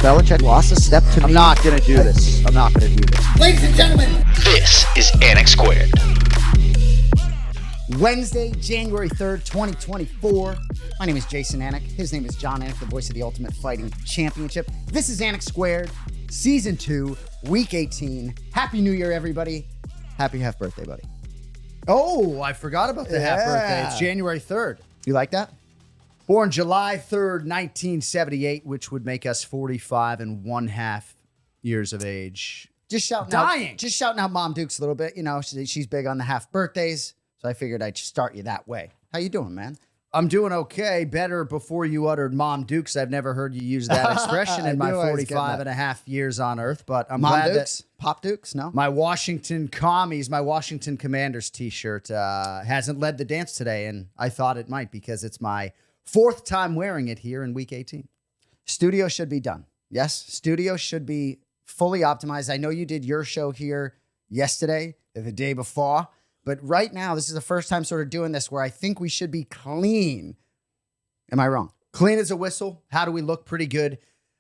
Belichick lost a step to me. I'm not going to do this. Ladies and gentlemen, This is Anik Squared. Wednesday, January 3rd, 2024. My name is Jason Anik. His name is Jon Anik, the voice of the Ultimate Fighting Championship. This is Anik Squared, Season 2, Week 18. Happy New Year, everybody. Happy half birthday, buddy. Oh, I forgot about the half birthday. It's January 3rd. You like that? Born July 3rd, 1978, which would make us 45 and 1/2 years of age. Just shouting out Mom Dukes a little bit. You know, she's big on the half birthdays. So I figured I'd start you that way. How you doing, man? I'm doing okay. Better before you uttered Mom Dukes. I've never heard you use that expression in my 45 and a half years on Earth, but I'm glad Dukes? that Pop Dukes? No? my Washington Commies, my Washington Commanders t-shirt hasn't led the dance today, and I thought it might because it's my 4th time wearing it here in Week 18. Studio should be done. Yes, studio should be fully optimized. I know you did your show here yesterday, the day before, but right now, this is the first time sort of doing this where I think we should be clean. Am I wrong? Clean as a whistle. How do we look? Pretty good.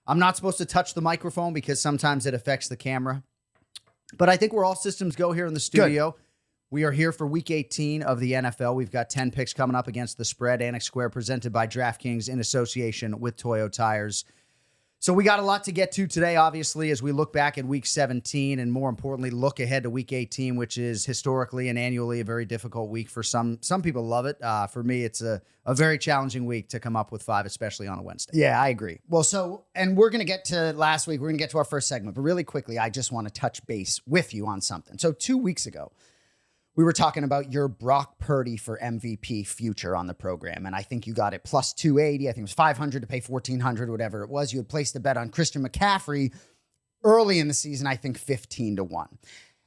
I'm not supposed to touch the microphone because sometimes it affects the camera. But I think we're all systems go here in the studio. Good. We are here for Week 18 of the NFL. We've got 10 picks coming up against the spread. Anik Squared presented by DraftKings in association with Toyo Tires. So we got a lot to get to today, obviously, as we look back at Week 17 and more importantly, look ahead to Week 18, which is historically and annually a very difficult week for some. Some people love it. For me, it's a very challenging week to come up with 5, especially on a Wednesday. Yeah, I agree. Well, and we're going to get to last week. We're going to get to our first segment. But really quickly, I just want to touch base with you on something. So 2 weeks ago, we were talking about your Brock Purdy for MVP future on the program, and I think you got it plus 280. I think it was 500 to pay 1,400, whatever it was. You had placed a bet on Christian McCaffrey early in the season, I think 15-1.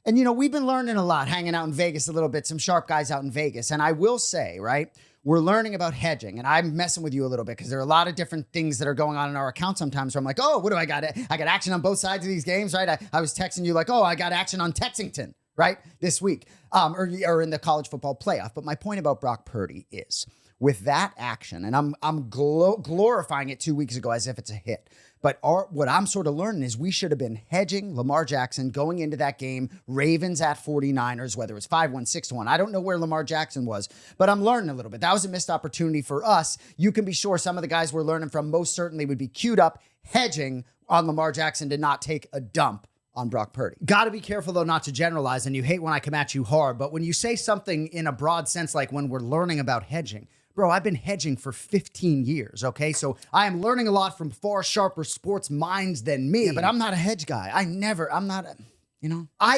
And, you know, we've been learning a lot, hanging out in Vegas a little bit, some sharp guys out in Vegas. And I will say, right, we're learning about hedging, and I'm messing with you a little bit because there are a lot of different things that are going on in our account sometimes where I'm like, oh, what do I got? I got action on both sides of these games, right? I was texting you like, oh, I got action on Texington, right, this week, or in the college football playoff. But my point about Brock Purdy is with that action, and I'm glorifying it 2 weeks ago as if it's a hit. But what I'm sort of learning is we should have been hedging Lamar Jackson going into that game, Ravens at 49ers, whether it's 5-1, 6-1. I don't know where Lamar Jackson was, but I'm learning a little bit. That was a missed opportunity for us. You can be sure some of the guys we're learning from most certainly would be queued up hedging on Lamar Jackson to not take a dump on Brock Purdy. Got to be careful, though, not to generalize, and you hate when I come at you hard, but when you say something in a broad sense, like when we're learning about hedging, bro, I've been hedging for 15 years, okay? So I am learning a lot from far sharper sports minds than me. Yeah, but I'm not a hedge guy. I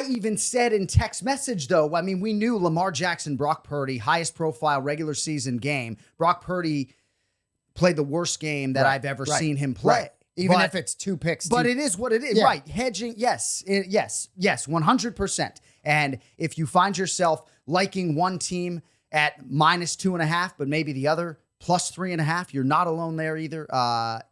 even said in text message, though, I mean, we knew Lamar Jackson, Brock Purdy, highest profile regular season game. Brock Purdy played the worst game that I've ever seen him play. Right. Even if it's 2 picks. But it is what it is. Yeah. Right. Hedging, yes, 100%. And if you find yourself liking one team at minus 2.5, but maybe the other plus 3.5, you're not alone there either.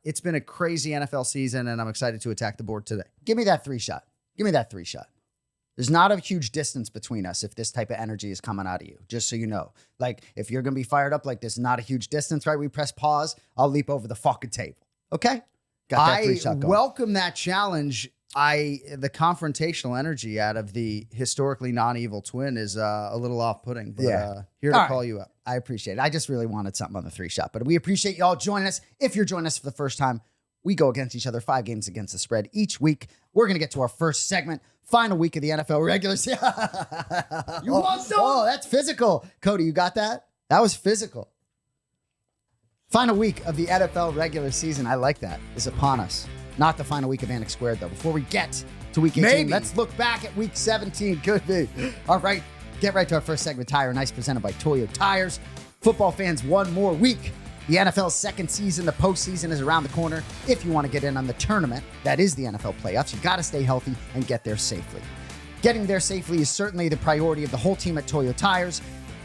It's been a crazy NFL season, and I'm excited to attack the board today. Give me that 3 shot. There's not a huge distance between us if this type of energy is coming out of you, just so you know. Like, if you're going to be fired up like this, not a huge distance, right? We press pause, I'll leap over the fucking table. Okay? Got that 3 shot going. Welcome that challenge. The confrontational energy out of the historically non-evil twin is a little off-putting, but here to call you out. I appreciate it. I just really wanted something on the 3 shot, but we appreciate y'all joining us. If you're joining us for the first time, we go against each other 5 games against the spread each week. We're going to get to our first segment, final week of the NFL regular season. You want some? Oh, that's physical. Cody, you got that? That was physical. Final week of the NFL regular season, I like that, is upon us. Not the final week of Anik Squared, though. Before we get to Week 18, let's look back at Week 17. Could be. All right, get right to our first segment, Tire Nice, presented by Toyo Tires. Football fans, one more week. The NFL's second season, the postseason is around the corner. If you want to get in on the tournament, that is the NFL playoffs, you got to stay healthy and get there safely. Getting there safely is certainly the priority of the whole team at Toyo Tires.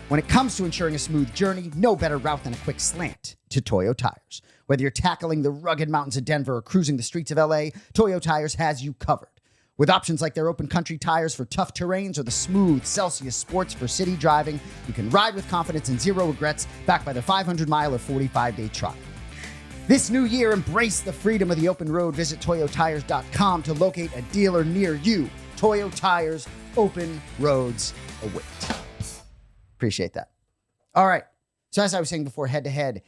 When it comes to ensuring a smooth journey, no better route than a quick slant to Toyo Tires. Whether you're tackling the rugged mountains of Denver or cruising the streets of LA, Toyo Tires has you covered. With options like their open country tires for tough terrains or the smooth Celsius Sports for city driving, you can ride with confidence and zero regrets, backed by their 500-mile or 45-day trial. This new year, embrace the freedom of the open road. Visit ToyoTires.com to locate a dealer near you. Toyo Tires, open roads await. Appreciate that. All right. So as I was saying before, head-to-head,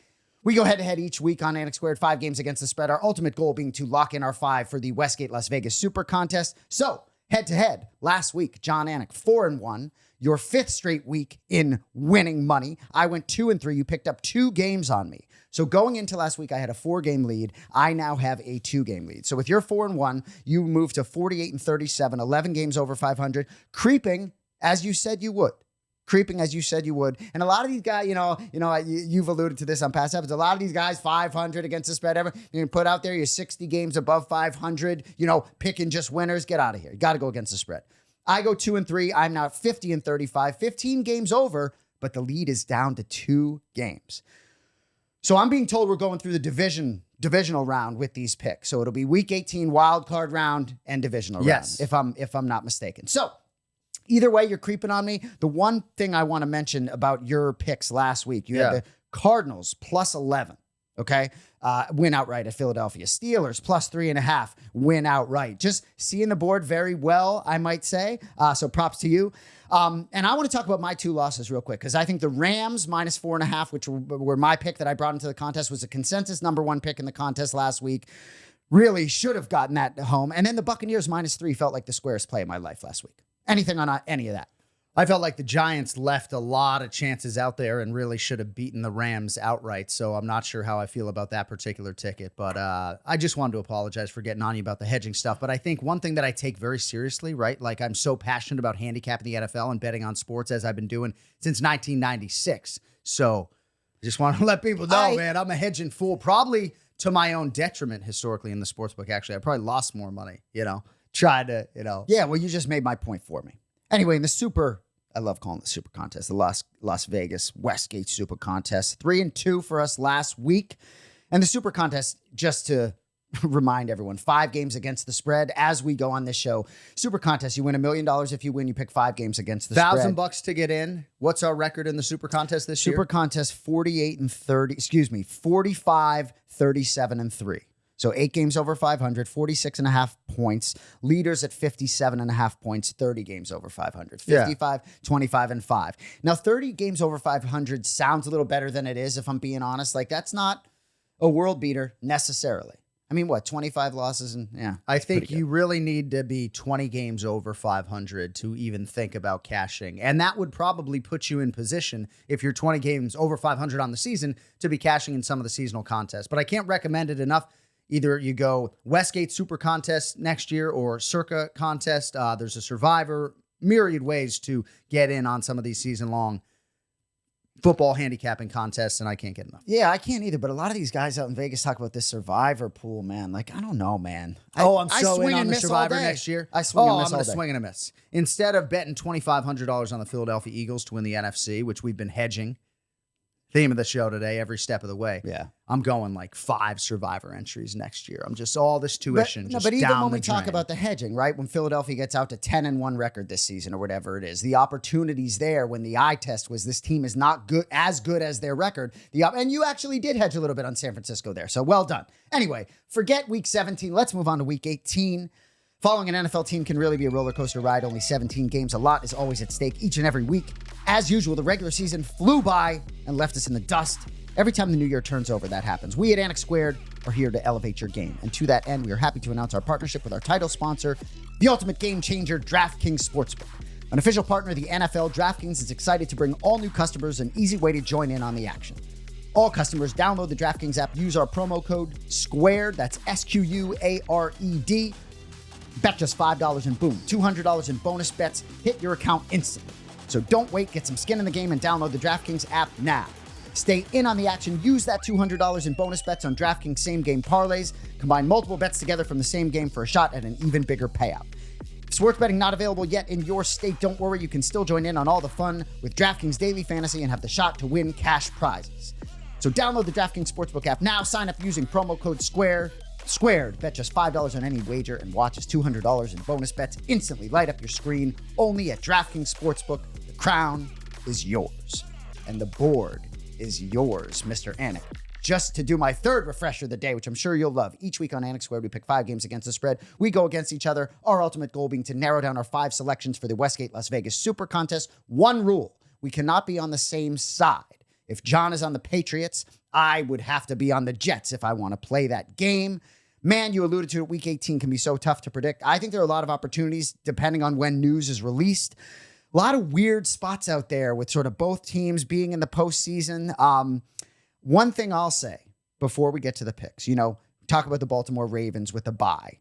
we go head-to-head each week on Anik Squared, 5 games against the spread. Our ultimate goal being to lock in our 5 for the Westgate Las Vegas Super Contest. So head-to-head, last week, Jon Anik, 4-1. Your 5th straight week in winning money. I went 2-3. You picked up 2 games on me. So going into last week, I had a 4-game lead. I now have a 2-game lead. So with your 4-1, you move to 48-37, 11 games over 500, creeping as you said you would. And a lot of these guys, you've alluded to this on past episodes. A lot of these guys, 500 against the spread ever. You can put out there, you're 60 games above 500, picking just winners. Get out of here. You got to go against the spread. I go 2-3. I'm now 50-35, 15 games over, but the lead is down to 2 games. So I'm being told we're going through the divisional round with these picks. So it'll be week 18 wild card round and divisional round, if I'm not mistaken. So either way, you're creeping on me. The one thing I want to mention about your picks last week, you had the Cardinals plus 11. Okay. Win outright at Philadelphia. Steelers plus 3.5 win outright. Just seeing the board very well, I might say. So props to you. And I want to talk about my 2 losses real quick, because I think the Rams minus 4.5, which were my pick that I brought into the contest, was a consensus number 1 pick in the contest last week. Really should have gotten that home. And then the Buccaneers minus 3 felt like the squarest play of my life last week. Anything on any of that? I felt like the Giants left a lot of chances out there and really should have beaten the Rams outright. So I'm not sure how I feel about that particular ticket. But I just wanted to apologize for getting on you about the hedging stuff. But I think one thing that I take very seriously, right? Like, I'm so passionate about handicapping the NFL and betting on sports, as I've been doing since 1996. So I just want to let people know, man, I'm a hedging fool, probably to my own detriment historically in the sportsbook. Actually, I probably lost more money, tried to, Yeah, well, you just made my point for me. Anyway, in the Super, I love calling it the Super Contest, the Las Vegas Westgate Super Contest, 3-2 for us last week. And the Super Contest, just to remind everyone, 5 games against the spread as we go on this show. Super Contest, you win $1 million if you win. You pick 5 games against the spread. $1,000 to get in. What's our record in the Super Contest this year? Super Contest, 45, 37, and 3. So 8 games over 500, 46.5 points. Leaders at 57.5 points, 30 games over 500. 55, 25, and 5. Now, 30 games over 500 sounds a little better than it is, if I'm being honest. Like, that's not a world beater necessarily. I mean, 25 losses? And I think you really need to be 20 games over 500 to even think about cashing. And that would probably put you in position, if you're 20 games over 500 on the season, to be cashing in some of the seasonal contests. But I can't recommend it enough. Either you go Westgate Super Contest next year or Circa Contest. There's a Survivor, myriad ways to get in on some of these season-long football handicapping contests, and I can't get enough. Yeah, I can't either, but a lot of these guys out in Vegas talk about this Survivor pool, man. Like, I don't know, man. I'm so in on the Survivor next year. I swing and miss all day. I'm going to swing and a miss. Instead of betting $2,500 on the Philadelphia Eagles to win the NFC, which we've been hedging, theme of the show today, every step of the way. Yeah. I'm going like 5 Survivor entries next year. I'm just all this tuition. But even when we talk about the hedging, right? When Philadelphia gets out to 10-1 record this season or whatever it is, the opportunities there when the eye test was this team is not good as their record. And you actually did hedge a little bit on San Francisco there. So well done. Anyway, forget week 17. Let's move on to week 18. Following an NFL team can really be a roller coaster ride. Only 17 games. A lot is always at stake each and every week. As usual, the regular season flew by and left us in the dust. Every time the new year turns over, that happens. We at Anik Squared are here to elevate your game. And to that end, we are happy to announce our partnership with our title sponsor, the ultimate game changer, DraftKings Sportsbook. An official partner of the NFL, DraftKings is excited to bring all new customers an easy way to join in on the action. All customers download the DraftKings app, use our promo code SQUARED, that's SQUARED, bet just $5 and boom, $200 in bonus bets hit your account instantly. So don't wait, get some skin in the game and download the DraftKings app now. Stay in on the action, use that $200 in bonus bets on DraftKings same-game parlays, combine multiple bets together from the same game for a shot at an even bigger payout. If sports betting not available yet in your state, don't worry, you can still join in on all the fun with DraftKings Daily Fantasy and have the shot to win cash prizes. So download the DraftKings Sportsbook app now, sign up using promo code SQUARED, bet just $5 on any wager and watch as $200 in bonus bets instantly light up your screen, only at DraftKings Sportsbook. The crown is yours, and the board is yours, Mr. Anik just to do my third refresher of the day, which I'm sure you'll love. Each week on Anik Squared, we pick 5 games against the spread. We go against each other. Our ultimate goal being to narrow down our 5 selections for the Westgate Las Vegas Super Contest. One rule: we cannot be on the same side. If John is on the Patriots, I would have to be on the Jets if I want to play that game. Man, you alluded to it, Week 18 can be so tough to predict. I think there are a lot of opportunities depending on when news is released. A lot of weird spots out there with sort of both teams being in the postseason. One thing I'll say before we get to the picks, talk about the Baltimore Ravens with the bye.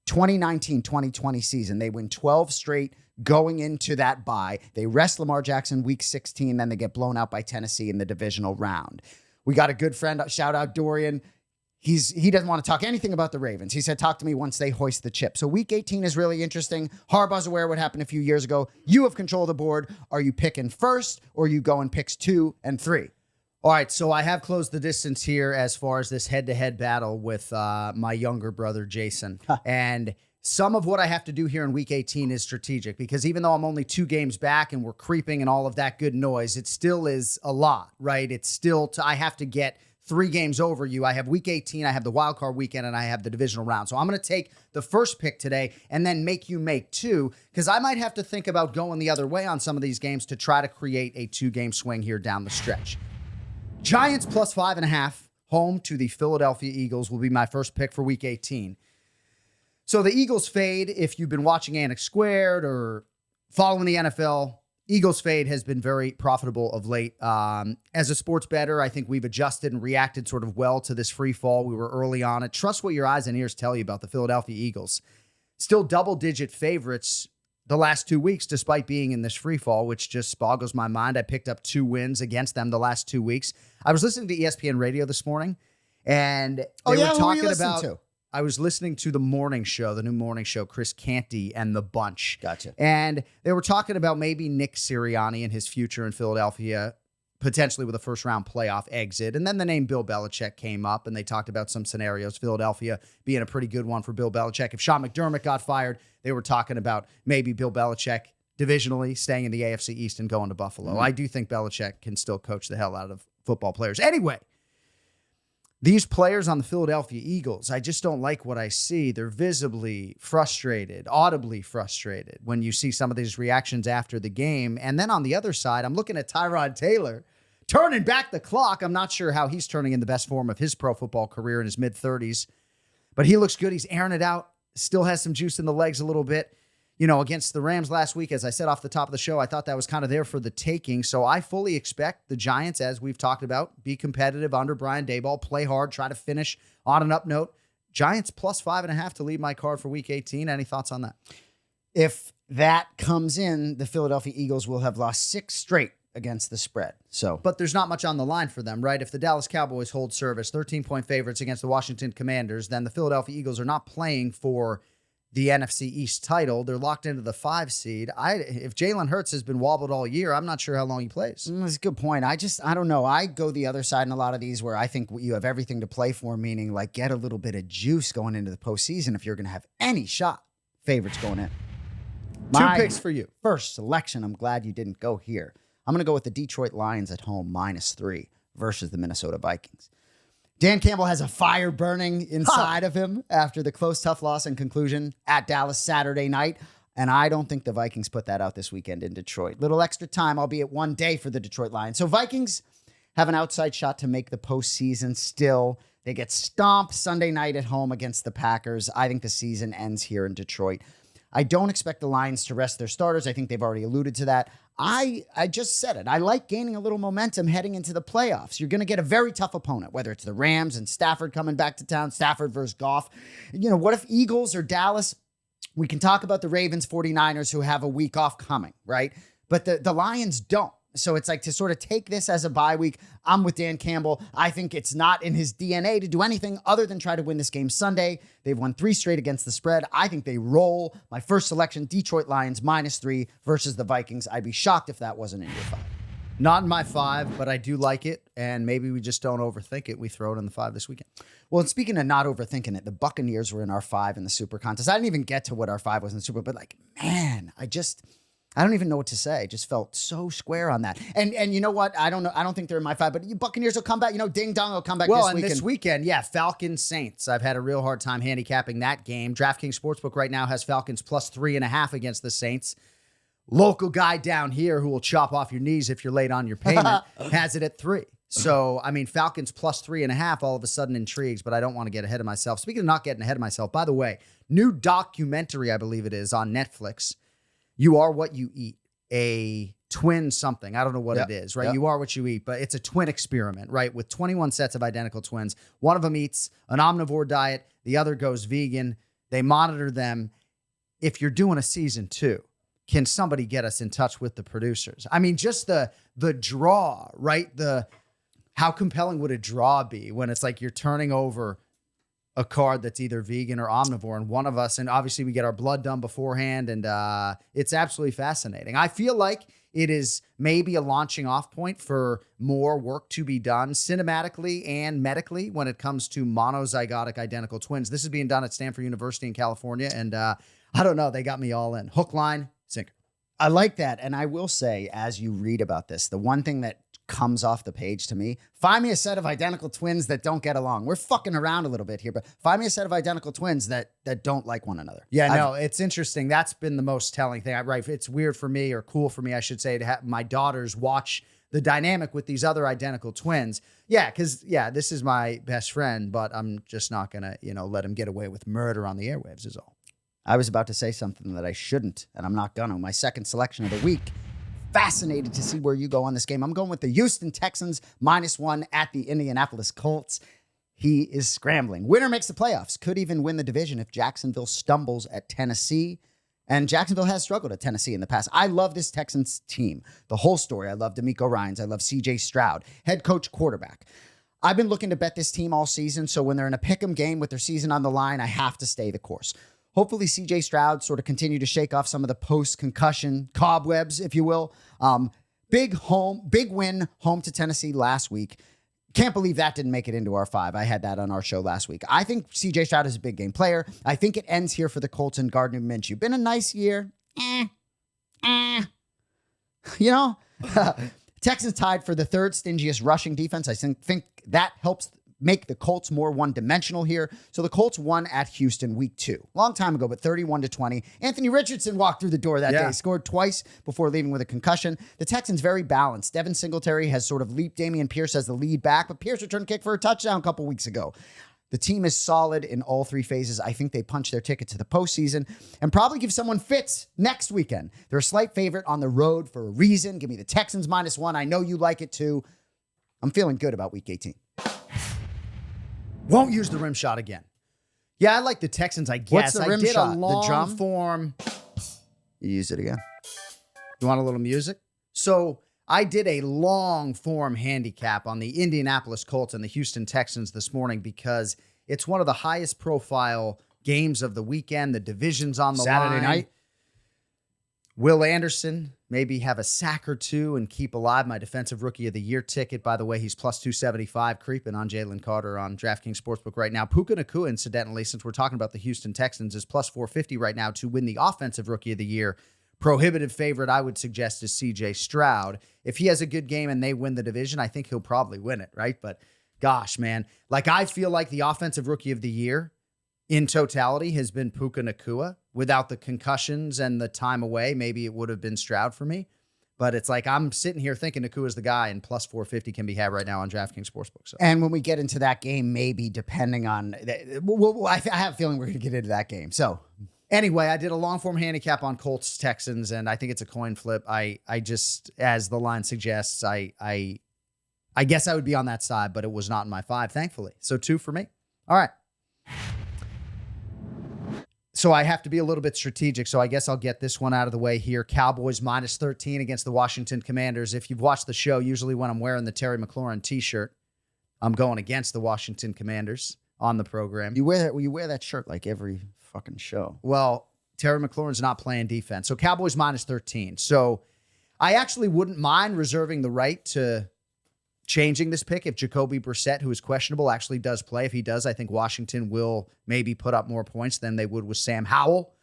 2019-2020 season, they win 12 straight going into that bye. They rest Lamar Jackson week 16, then they get blown out by Tennessee in the divisional round. We got a good friend, shout out Dorian. He doesn't want to talk anything about the Ravens. He said, talk to me once they hoist the chip. So week 18 is really interesting. Harbaugh's aware of what happened a few years ago. You have control of the board. Are you picking first or are you going picks 2 and 3? All right, so I have closed the distance here as far as this head-to-head battle with my younger brother, Jason. And some of what I have to do here in Week 18 is strategic because even though I'm only 2 games back and we're creeping and all of that good noise, it still is a lot, right? It's still, I have to get 3 games over you. I have Week 18, I have the wild card weekend, and I have the divisional round. So I'm going to take the first pick today and then make you make 2 because I might have to think about going the other way on some of these games to try to create a 2-game swing here down the stretch. Giants plus 5.5 home to the Philadelphia Eagles will be my first pick for Week 18. So the Eagles fade, if you've been watching Anik Squared or following the NFL, Eagles fade has been very profitable of late. As a sports bettor, I think we've adjusted and reacted sort of well to this free fall. We were early on it. Trust what your eyes and ears tell you about the Philadelphia Eagles. Still double-digit favorites the last 2 weeks, despite being in this free fall, which just boggles my mind. I picked up 2 wins against them the last 2 weeks. I was listening to ESPN radio this morning, and they were talking about... I was listening to the morning show, the new morning show, Chris Canty and the Bunch. Gotcha. And they were talking about maybe Nick Sirianni and his future in Philadelphia, potentially with a first-round playoff exit. And then the name Bill Belichick came up, and they talked about some scenarios, Philadelphia being a pretty good one for Bill Belichick. If Sean McDermott got fired, they were talking about maybe Bill Belichick divisionally staying in the AFC East and going to Buffalo. I do think Belichick can still coach the hell out of football players. Anyway, these players on the Philadelphia Eagles, I just don't like what I see. They're visibly frustrated, audibly frustrated when you see some of these reactions after the game. And then on the other side, I'm looking at Tyrod Taylor turning back the clock. I'm not sure how he's turning in the best form of his pro football career in his mid-30s, but he looks good. He's airing it out, still has some juice in the legs a little bit. Against the Rams last week, as I said off the top of the show, I thought that was kind of there for the taking. So I fully expect the Giants, as we've talked about, be competitive under Brian Daboll, play hard, try to finish on an up note. Giants plus 5.5 to lead my card for Week 18. Any thoughts on that? If that comes in, the Philadelphia Eagles will have lost 6 straight against the spread. But there's not much on the line for them, right? If the Dallas Cowboys hold service, 13-point favorites against the Washington Commanders, then the Philadelphia Eagles are not playing for the NFC East title. They're locked into the 5 seed. If Jalen Hurts has been wobbled all year, I'm not sure how long he plays. That's a good point. I don't know. I go the other side in a lot of these where I think you have everything to play for, meaning like get a little bit of juice going into the postseason if you're going to have any shot. Favorites going in. 2 picks for you. First selection, I'm glad you didn't go here. I'm going to go with the Detroit Lions at home -3 versus the Minnesota Vikings. Dan Campbell has a fire burning inside of him after the close, tough loss in conclusion at Dallas Saturday night. And I don't think the Vikings put that out this weekend in Detroit. Little extra time, albeit 1 day for the Detroit Lions. So Vikings have an outside shot to make the postseason still. They get stomped Sunday night at home against the Packers. I think the season ends here in Detroit. I don't expect the Lions to rest their starters. I think they've already alluded to that. I just said it. I like gaining a little momentum heading into the playoffs. You're going to get a very tough opponent, whether it's the Rams and Stafford coming back to town, Stafford versus Goff. What if Eagles or Dallas? We can talk about the Ravens, 49ers who have a week off coming, right? But the Lions don't. So it's like to sort of take this as a bye week. I'm with Dan Campbell. I think it's not in his DNA to do anything other than try to win this game Sunday. They've won 3 straight against the spread. I think they roll. My first selection, Detroit Lions -3 versus the Vikings. I'd be shocked if that wasn't in your 5. Not in my 5, but I do like it. And maybe we just don't overthink it. We throw it in the 5 this weekend. Well, and speaking of not overthinking it, the Buccaneers were in our 5 in the Super Contest. I didn't even get to what our 5 was in the Super, but man, I don't even know what to say. Just felt so square on that. And you know what? I don't know. I don't think they're in my 5, but you Buccaneers will come back. Ding dong will come back Well, this and weekend. this weekend, yeah, Falcons Saints. I've had a real hard time handicapping that game. DraftKings Sportsbook right now has Falcons plus 3.5 against the Saints. Local guy down here who will chop off your knees if you're late on your payment has it at 3. So, I mean, Falcons plus 3.5 all of a sudden intrigues, but I don't want to get ahead of myself. Speaking of not getting ahead of myself, by the way, new documentary, I believe it is, on Netflix. You Are What You Eat. A twin something. I don't know what it is, right? You are what you eat, but it's a twin experiment, right? With 21 sets of identical twins. One of them eats an omnivore diet. The other goes vegan. They monitor them. If you're doing a season 2, can somebody get us in touch with the producers? I mean, just the draw, right? How compelling would a draw be when it's like you're turning over a card that's either vegan or omnivore, and one of us, and obviously we get our blood done beforehand, and it's absolutely fascinating. I feel like it is maybe a launching off point for more work to be done cinematically and medically when it comes to monozygotic identical twins. This is being done at Stanford University in California, and I don't know, they got me all in. Hook, line, sinker. I like that. And I will say, as you read about this, the one thing that comes off the page to me, find me a set of identical twins that don't get along. We're fucking around a little bit here, but find me a set of identical twins that don't like one another. Yeah, no, it's interesting. That's been the most telling thing. Right, it's weird for me, or cool for me, I should say, to have my daughters watch the dynamic with these other identical twins. Yeah, because, this is my best friend, but I'm just not going to, let him get away with murder on the airwaves is all. I was about to say something that I shouldn't, and I'm not going to. My second selection of the week. Fascinated to see where you go on this game. I'm going with the Houston Texans -1 at the Indianapolis Colts. He is scrambling. Winner makes the playoffs. Could even win the division if Jacksonville stumbles at Tennessee. And Jacksonville has struggled at Tennessee in the past. I love this Texans team. The whole story. I love D'Amico Ryans. I love C.J. Stroud, head coach, quarterback. I've been looking to bet this team all season, so when they're in a pick'em game with their season on the line, I have to stay the course. Hopefully, C.J. Stroud sort of continue to shake off some of the post-concussion cobwebs, if you will. Big win home to Tennessee last week. Can't believe that didn't make it into our 5. I had that on our show last week. I think C.J. Stroud is a big game player. I think it ends here for the Colts and Gardner Minshew. Been a nice year. Texans tied for the 3rd stingiest rushing defense. I think that helps make the Colts more one-dimensional here. So the Colts won at Houston week 2. Long time ago, but 31-20. Anthony Richardson walked through the door that day, scored twice before leaving with a concussion. The Texans very balanced. Devin Singletary has sort of leaped Dameon Pierce as the lead back, but Pierce returned a kick for a touchdown a couple weeks ago. The team is solid in all 3 phases. I think they punch their ticket to the postseason and probably give someone fits next weekend. They're a slight favorite on the road for a reason. Give me the Texans -1. I know you like it too. I'm feeling good about week 18. Won't use the rim shot again. Yeah, I like the Texans, I guess. What's the rim shot? A long the drum? form. You use it again. You want a little music? So I did a long form handicap on the Indianapolis Colts and the Houston Texans this morning because it's one of the highest profile games of the weekend. The division's on the line. Saturday night. Will Anderson maybe have a sack or two and keep alive my Defensive Rookie of the Year ticket. By the way, he's plus 275 creeping on Jalen Carter on DraftKings Sportsbook right now. Puka Nacua, incidentally, since we're talking about the Houston Texans, is plus 450 right now to win the Offensive Rookie of the Year. Prohibitive favorite, I would suggest, is C.J. Stroud. If he has a good game and they win the division, I think he'll probably win it, right? But gosh, man, I feel like the Offensive Rookie of the Year in totality has been Puka Nacua. Without the concussions and the time away, maybe it would have been Stroud for me. But it's like I'm sitting here thinking Nakua's the guy, and plus 450 can be had right now on DraftKings Sportsbook. So. And when we get into that game, maybe depending on, I have a feeling we're going to get into that game. So anyway, I did a long form handicap on Colts Texans, and I think it's a coin flip. I just, as the line suggests, I guess I would be on that side, but it was not in my 5, thankfully. So 2 for me. All right. So I have to be a little bit strategic, so I guess I'll get this one out of the way here. Cowboys -13 against the Washington Commanders. If you've watched the show, usually when I'm wearing the Terry McLaurin t-shirt, I'm going against the Washington Commanders on the program. You wear that shirt like every fucking show. Well, Terry McLaurin's not playing defense. So Cowboys -13. So I actually wouldn't mind reserving the right to changing this pick if Jacoby Brissett, who is questionable, actually does play. If he does, I think Washington will maybe put up more points than they would with Sam Howell.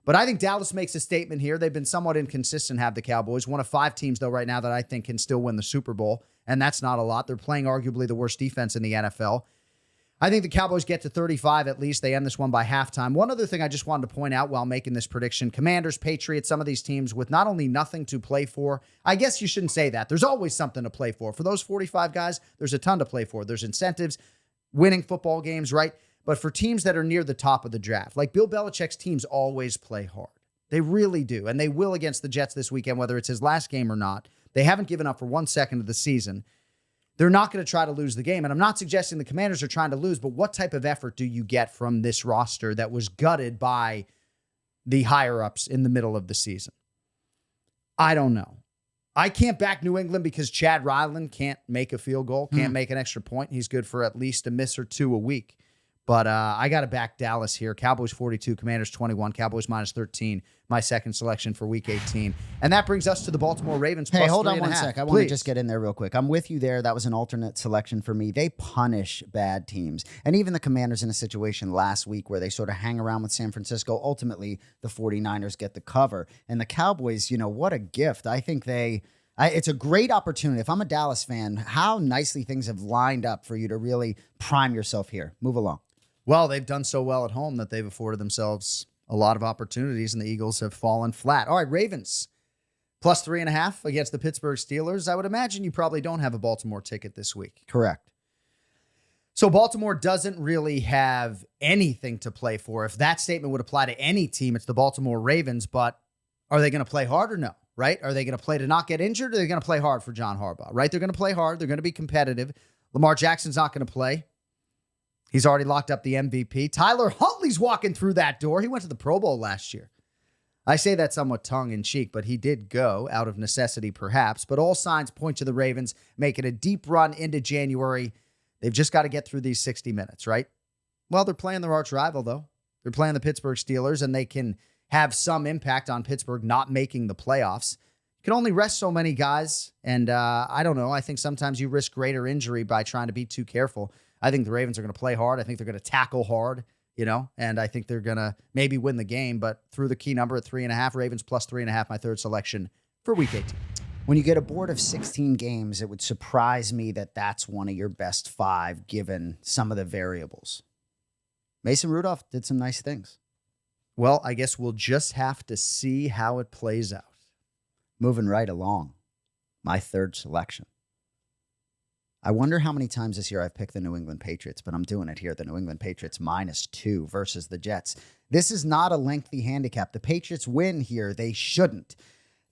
But I think Dallas makes a statement here. They've been somewhat inconsistent, have the Cowboys. One of 5 teams, though, right now that I think can still win the Super Bowl, and that's not a lot. They're playing arguably the worst defense in the NFL. I think the Cowboys get to 35 at least. They end this one by halftime. One other thing I just wanted to point out while making this prediction, Commanders, Patriots, some of these teams with not only nothing to play for, I guess you shouldn't say that. There's always something to play for. For those 45 guys, there's a ton to play for. There's incentives, winning football games, right? But for teams that are near the top of the draft, like Bill Belichick's teams always play hard. They really do. And they will against the Jets this weekend, whether it's his last game or not. They haven't given up for 1 second of the season. They're not going to try to lose the game. And I'm not suggesting the Commanders are trying to lose, but what type of effort do you get from this roster that was gutted by the higher-ups in the middle of the season? I don't know. I can't back New England because Chad Ryland can't make a field goal, can't make an extra point. He's good for at least a miss or 2 a week. But I got to back Dallas here. Cowboys 42, Commanders 21, Cowboys minus 13. My second selection for Week 18. And that brings us to the Baltimore Ravens. Hey, plus hold on 3.5. one sec. I want to just get in there real quick. I'm with you there. That was an alternate selection for me. They punish bad teams. And even the Commanders in a situation last week where they sort of hang around with San Francisco. Ultimately, the 49ers get the cover. And the Cowboys, what a gift. I think it's a great opportunity. If I'm a Dallas fan, how nicely things have lined up for you to really prime yourself here. Move along. Well, they've done so well at home that they've afforded themselves a lot of opportunities, and the Eagles have fallen flat. All right, Ravens, plus 3.5 against the Pittsburgh Steelers. I would imagine you probably don't have a Baltimore ticket this week. Correct. So Baltimore doesn't really have anything to play for. If that statement would apply to any team, it's the Baltimore Ravens, but are they going to play hard or no, right? Are they going to play to not get injured, or are they going to play hard for John Harbaugh, right? They're going to play hard. They're going to be competitive. Lamar Jackson's not going to play. He's already locked up the MVP. Tyler Huntley's walking through that door. He went to the Pro Bowl last year. I say that somewhat tongue-in-cheek, but he did go, out of necessity perhaps. But all signs point to the Ravens making a deep run into January. They've just got to get through these 60 minutes, right? Well, they're playing their arch rival, though. They're playing the Pittsburgh Steelers, and they can have some impact on Pittsburgh not making the playoffs. You can only rest so many guys, and I don't know. I think sometimes you risk greater injury by trying to be too careful. I think the Ravens are going to play hard. I think they're going to tackle hard, and I think they're going to maybe win the game, but through the key number at 3.5, Ravens plus 3.5, my third selection for Week 18. When you get a board of 16 games, it would surprise me that that's one of your best 5, given some of the variables. Mason Rudolph did some nice things. Well, I guess we'll just have to see how it plays out. Moving right along, my third selection. I wonder how many times this year I've picked the New England Patriots, but I'm doing it here. The New England Patriots -2 versus the Jets. This is not a lengthy handicap. The Patriots win here. They shouldn't.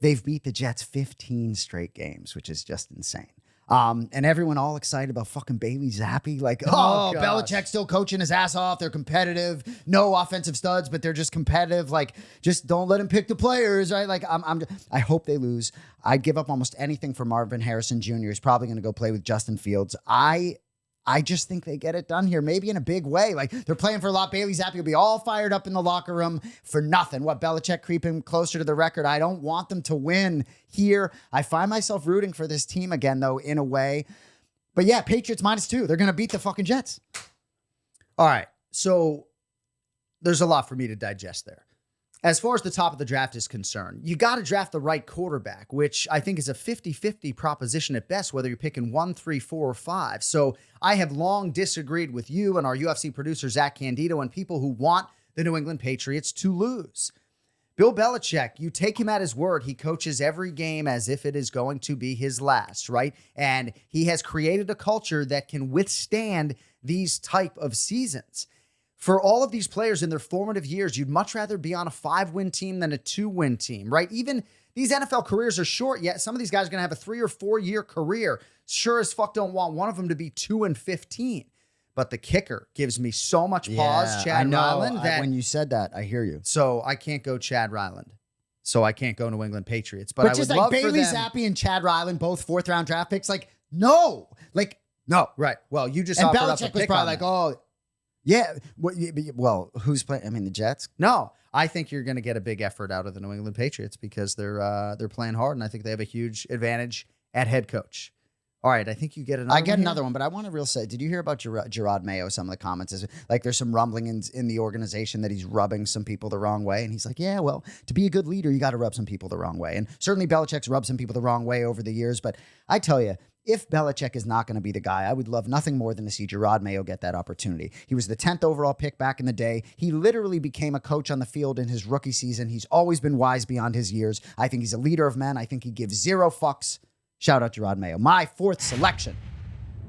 They've beat the Jets 15 straight games, which is just insane. And everyone all excited about fucking Bailey Zappi. Like, oh, Belichick's still coaching his ass off. They're competitive. No offensive studs, but they're just competitive. Like, just don't let him pick the players, right? Like, I hope they lose. I'd give up almost anything for Marvin Harrison Jr. He's probably going to go play with Justin Fields. I just think they get it done here, maybe in a big way. Like, they're playing for a lot. Bailey Zappi will be all fired up in the locker room for nothing. What, Belichick creeping closer to the record? I don't want them to win here. I find myself rooting for this team again, though, in a way. But yeah, Patriots -2. They're going to beat the fucking Jets. All right, so there's a lot for me to digest there. As far as the top of the draft is concerned, you got to draft the right quarterback, which I think is a 50-50 proposition at best, whether you're picking 1, 3, 4, or 5. So I have long disagreed with you and our UFC producer, Zach Candido, and people who want the New England Patriots to lose. Bill Belichick, you take him at his word. He coaches every game as if it is going to be his last, right? And he has created a culture that can withstand these type of seasons. For all of these players in their formative years, you'd much rather be on a 5-win team than a 2-win team, right? Even these NFL careers are short, yet some of these guys are going to have a 3 or 4 year career. Sure as fuck don't want one of them to be 2-15. But the kicker gives me so much pause, Chad Ryland. When you said that, I hear you. So I can't go Chad Ryland. So I can't go New England Patriots. But I just would like love Bailey for them. Zappi and Chad Ryland, both 4th-round draft picks. Like, no. Like, no. Right. Well, you just and offered Belichick up a was pick probably on like, that. oh, yeah. Well, who's playing? I mean, the Jets. No, I think you're going to get a big effort out of the New England Patriots because they're playing hard, and I think they have a huge advantage at head coach. All right, I think you get another I get one here. another one, but I want to real say, did you hear about Gerard Mayo? Some of the comments is like there's some rumbling in the organization that he's rubbing some people the wrong way. And he's like, yeah, well, to be a good leader, you got to rub some people the wrong way. And certainly Belichick's rubbed some people the wrong way over the years. But I tell you, if Belichick is not going to be the guy, I would love nothing more than to see Gerard Mayo get that opportunity. He was the 10th overall pick back in the day. He literally became a coach on the field in his rookie season. He's always been wise beyond his years. I think he's a leader of men. I think he gives zero fucks. Shout out Gerard Mayo. My fourth selection,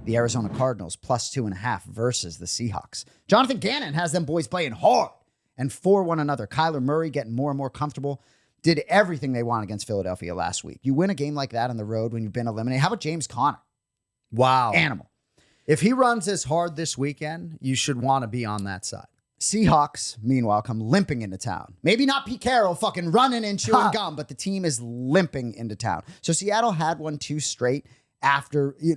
the Arizona Cardinals, plus 2.5 versus the Seahawks. Jonathan Gannon has them boys playing hard and for one another. Kyler Murray getting more and more comfortable. Did everything they want against Philadelphia last week. You win a game like that on the road when you've been eliminated. How about James Conner? Wow. Animal. If he runs as hard this weekend, you should want to be on that side. Seahawks, meanwhile, come limping into town. Maybe not Pete Carroll fucking running and chewing gum, but the team is limping into town. So Seattle had 1-2 straight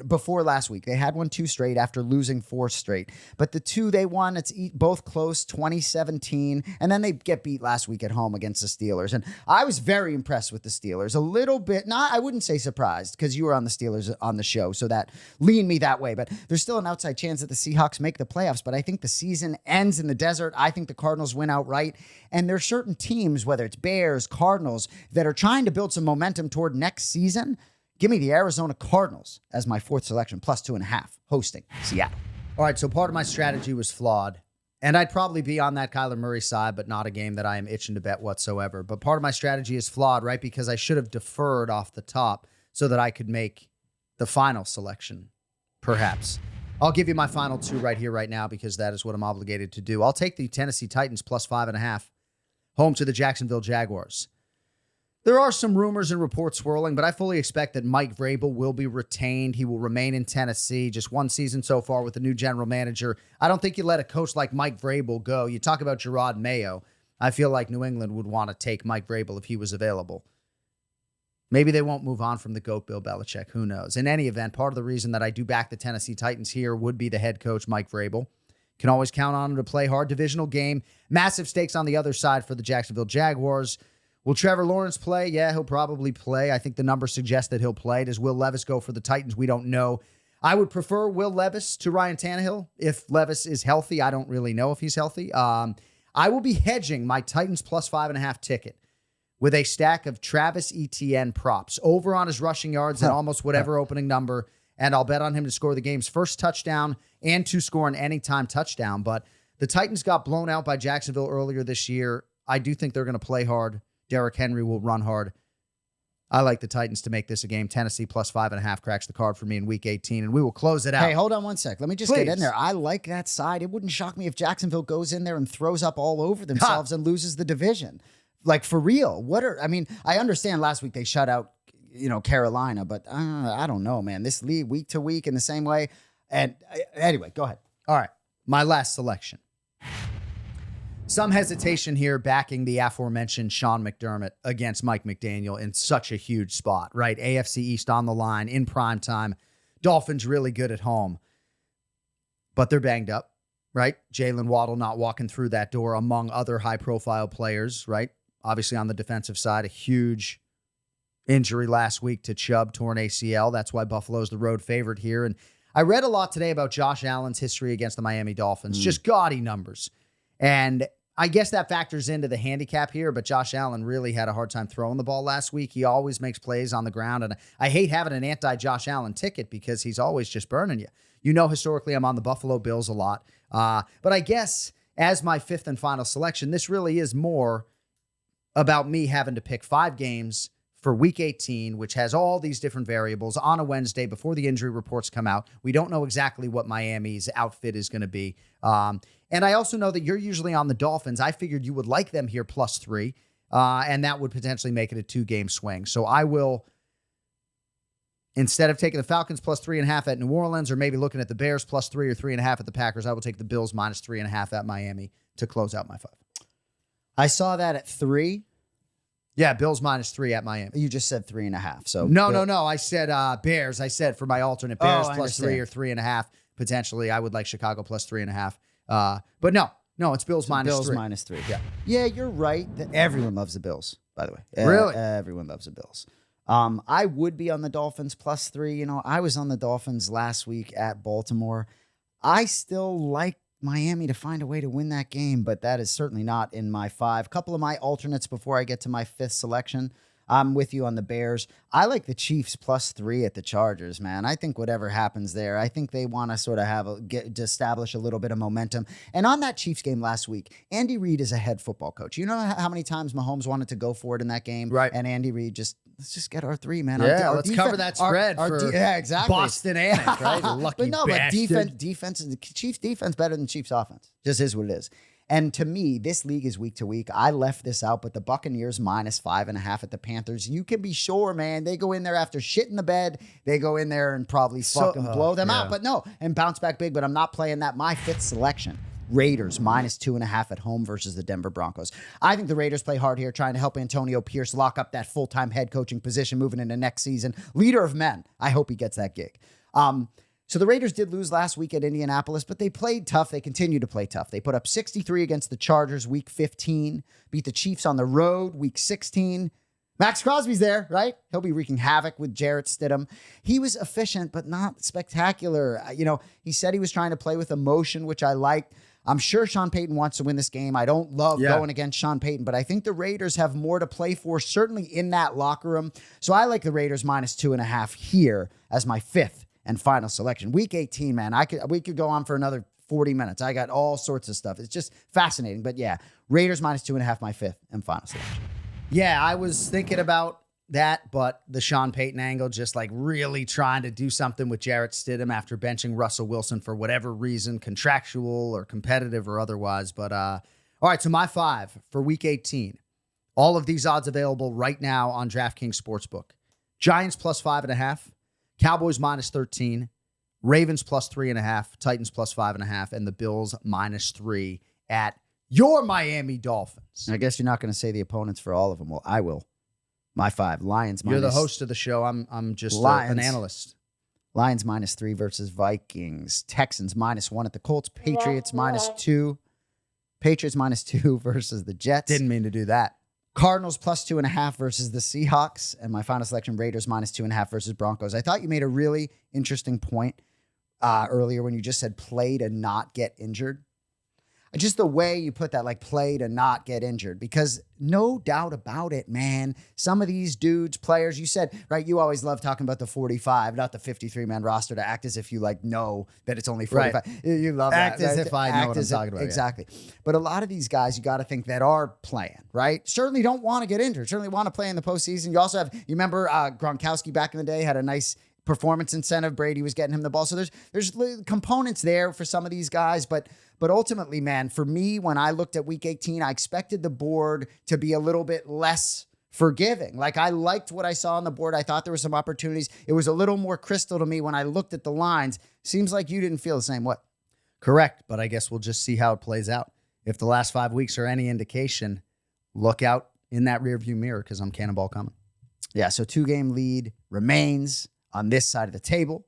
before last week. They had 1-2 straight after losing 4 straight. But the 2 they won, it's both close, 2017. And then they get beat last week at home against the Steelers. And I was very impressed with the Steelers. A little bit, I wouldn't say surprised, because you were on the Steelers on the show, so that leaned me that way. But there's still an outside chance that the Seahawks make the playoffs. But I think the season ends in the desert. I think the Cardinals win outright. And there's certain teams, whether it's Bears, Cardinals, that are trying to build some momentum toward next season. Give me the Arizona Cardinals as my fourth selection, plus 2.5, hosting Seattle. All right, so part of my strategy was flawed. And I'd probably be on that Kyler Murray side, but not a game that I am itching to bet whatsoever. But part of my strategy is flawed, right? Because I should have deferred off the top so that I could make the final selection, perhaps. I'll give you my final 2 right here, right now, because that is what I'm obligated to do. I'll take the Tennessee Titans plus 5.5, home to the Jacksonville Jaguars. There are some rumors and reports swirling, but I fully expect that Mike Vrabel will be retained. He will remain in Tennessee. Just one season so far with the new general manager. I don't think you let a coach like Mike Vrabel go. You talk about Gerard Mayo. I feel like New England would want to take Mike Vrabel if he was available. Maybe they won't move on from the GOAT Bill Belichick. Who knows? In any event, part of the reason that I do back the Tennessee Titans here would be the head coach, Mike Vrabel. Can always count on him to play hard. Divisional game. Massive stakes on the other side for the Jacksonville Jaguars. Will Trevor Lawrence play? Yeah, he'll probably play. I think the numbers suggest that he'll play. Does Will Levis go for the Titans? We don't know. I would prefer Will Levis to Ryan Tannehill if Levis is healthy. I don't really know if he's healthy. I will be hedging my Titans plus 5.5 ticket with a stack of Travis Etienne props over on his rushing yards and almost whatever opening number. And I'll bet on him to score the game's first touchdown and to score an anytime touchdown. But the Titans got blown out by Jacksonville earlier this year. I do think they're going to play hard. Derrick Henry will run hard. I like the Titans to make this a game. Tennessee plus 5.5 cracks the card for me in week 18, and we will close it out. Hey, hold on one sec. Let me just get in there. I like that side. It wouldn't shock me if Jacksonville goes in there and throws up all over themselves and loses the division. Like, for real. I understand last week they shut out, Carolina, but I don't know, man. This league week to week in the same way. And anyway, go ahead. All right, my last selection. Some hesitation here backing the aforementioned Sean McDermott against Mike McDaniel in such a huge spot, right? AFC East on the line in prime time. Dolphins really good at home, but they're banged up, right? Jalen Waddle not walking through that door among other high-profile players, right? Obviously on the defensive side, a huge injury last week to Chubb, torn ACL. That's why Buffalo's the road favorite here. And I read a lot today about Josh Allen's history against the Miami Dolphins. Just gaudy numbers. And I guess that factors into the handicap here, but Josh Allen really had a hard time throwing the ball last week. He always makes plays on the ground, and I hate having an anti-Josh Allen ticket because he's always just burning you. Historically, I'm on the Buffalo Bills a lot. But I guess as my fifth and final selection, this really is more about me having to pick 5 games for week 18, which has all these different variables on a Wednesday before the injury reports come out. We don't know exactly what Miami's outfit is going to be. And I also know that you're usually on the Dolphins. I figured you would like them here plus 3, and that would potentially make it a 2-game swing. So I will, instead of taking the Falcons plus 3.5 at New Orleans, or maybe looking at the Bears plus 3 or 3.5 at the Packers, I will take the Bills minus 3.5 at Miami to close out my 5. I saw that at 3. Yeah, Bills minus 3 at Miami. You just said 3.5. So No. I said Bears. I said for my alternate Bears plus 3 or 3.5. Potentially, I would like Chicago plus 3.5. But no, it's Bills minus 3. Bills minus 3. Yeah. Yeah, you're right. Everyone loves the Bills, by the way. Really? Everyone loves the Bills. I would be on the Dolphins +3. You know, I was on the Dolphins last week at Baltimore. I still like Miami to find a way to win that game, but that is certainly not in my 5. Couple of my alternates before I get to my 5th selection. I'm with you on the Bears. I like the Chiefs +3 at the Chargers, man. I think whatever happens there, I think they want to sort of to establish a little bit of momentum. And on that Chiefs game last week, Andy Reid is a head football coach. You know how many times Mahomes wanted to go for it in that game? Right. And Andy Reid let's just get our 3, man. Yeah, let's cover that spread for exactly. Boston Anik, right? Lucky but defense, the Chiefs defense better than Chiefs offense. Just is what it is. And to me, this league is week to week. I left this out, but the Buccaneers -5.5 at the Panthers. You can be sure, man, they go in there after shit in the bed. They go in there and probably fucking blow them out. But no, and bounce back big, but I'm not playing that. My 5th selection, Raiders -2.5 at home versus the Denver Broncos. I think the Raiders play hard here, trying to help Antonio Pierce lock up that full-time head coaching position moving into next season. Leader of men. I hope he gets that gig. So the Raiders did lose last week at Indianapolis, but they played tough. They continue to play tough. They put up 63 against the Chargers week 15, beat the Chiefs on the road week 16. Max Crosby's there, right? He'll be wreaking havoc with Jarrett Stidham. He was efficient, but not spectacular. You know, he said he was trying to play with emotion, which I liked. I'm sure Sean Payton wants to win this game. I don't love going against Sean Payton, but I think the Raiders have more to play for, certainly in that locker room. So I like the Raiders -2.5 here as my 5th and final selection. Week 18, man, we could go on for another 40 minutes. I got all sorts of stuff. It's just fascinating. But yeah, Raiders -2.5, my 5th and final selection. Yeah, I was thinking about that, but the Sean Payton angle, just like really trying to do something with Jarrett Stidham after benching Russell Wilson for whatever reason, contractual or competitive or otherwise. But all right, so my 5 for week 18. All of these odds available right now on DraftKings Sportsbook. Giants +5.5. Cowboys -13, Ravens +3.5, Titans +5.5, and the Bills -3 at your Miami Dolphins. I guess you're not going to say the opponents for all of them. Well, I will. My 5, Lions You're the host of the show. I'm just an analyst. Lions -3 versus Vikings. Texans -1 at the Colts. Patriots -2. Patriots -2 versus the Jets. Didn't mean to do that. Cardinals +2.5 versus the Seahawks. And my final selection, Raiders -2.5 versus Broncos. I thought you made a really interesting point earlier when you just said play to not get injured. Just the way you put that, like play to not get injured, because no doubt about it, man, some of these dudes, players, you said, right, you always love talking about the 45, not the 53-man roster, to act as if you like know that it's only 45. Right. You love act that. as if I know what I'm talking about. Exactly. Yeah. But a lot of these guys, you got to think that are playing, right? Certainly don't want to get injured. Certainly want to play in the postseason. You also have, you remember Gronkowski back in the day had a nice performance incentive. Brady was getting him the ball. So there's components there for some of these guys, but ultimately, man, for me, when I looked at week 18, I expected the board to be a little bit less forgiving. Like, I liked what I saw on the board. I thought there were some opportunities. It was a little more crystal to me when I looked at the lines. Seems like you didn't feel the same way. Correct, but I guess we'll just see how it plays out. If the last 5 weeks are any indication, look out in that rearview mirror, because I'm cannonball coming. Yeah, so 2-game lead remains on this side of the table.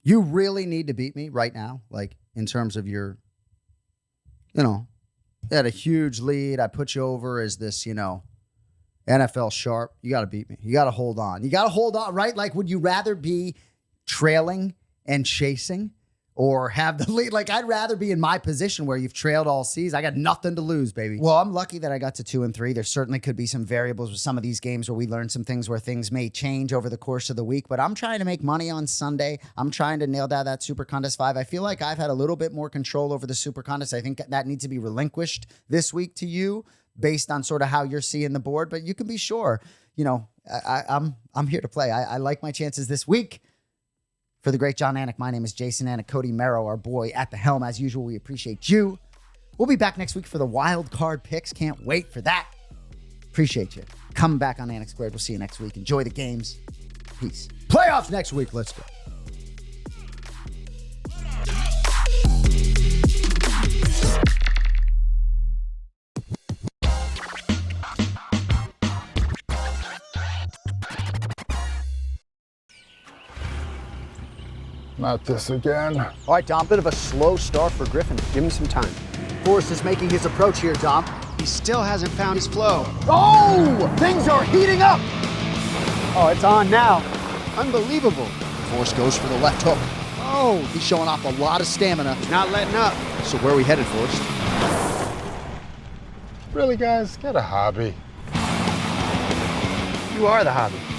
You really need to beat me right now, like in terms of your, you had a huge lead. I put you over as this, NFL sharp. You got to beat me. You got to hold on. You got to hold on, right? Like, would you rather be trailing and chasing or have the lead? Like, I'd rather be in my position where you've trailed all season. I got nothing to lose, baby. Well, I'm lucky that I got to 2 and 3. There certainly could be some variables with some of these games where we learn some things where things may change over the course of the week, but I'm trying to make money on Sunday. I'm trying to nail down that Super Contest 5. I feel like I've had a little bit more control over the Super Contest. I think that needs to be relinquished this week to you based on sort of how you're seeing the board, but you can be sure, I'm here to play. I like my chances this week. For the great Jon Anik, my name is Jason Anik. Cody Merrow, our boy at the helm. As usual, we appreciate you. We'll be back next week for the wild card picks. Can't wait for that. Appreciate you. Coming back on Anik Squared. We'll see you next week. Enjoy the games. Peace. Playoffs next week. Let's go. Not this again. All right, Dom, bit of a slow start for Griffin. Give him some time. Forrest is making his approach here, Dom. He still hasn't found his flow. Oh, things are heating up. Oh, it's on now. Unbelievable. Forrest goes for the left hook. Oh, he's showing off a lot of stamina. He's not letting up. So where are we headed, Forrest? Really, guys? Get a hobby. You are the hobby.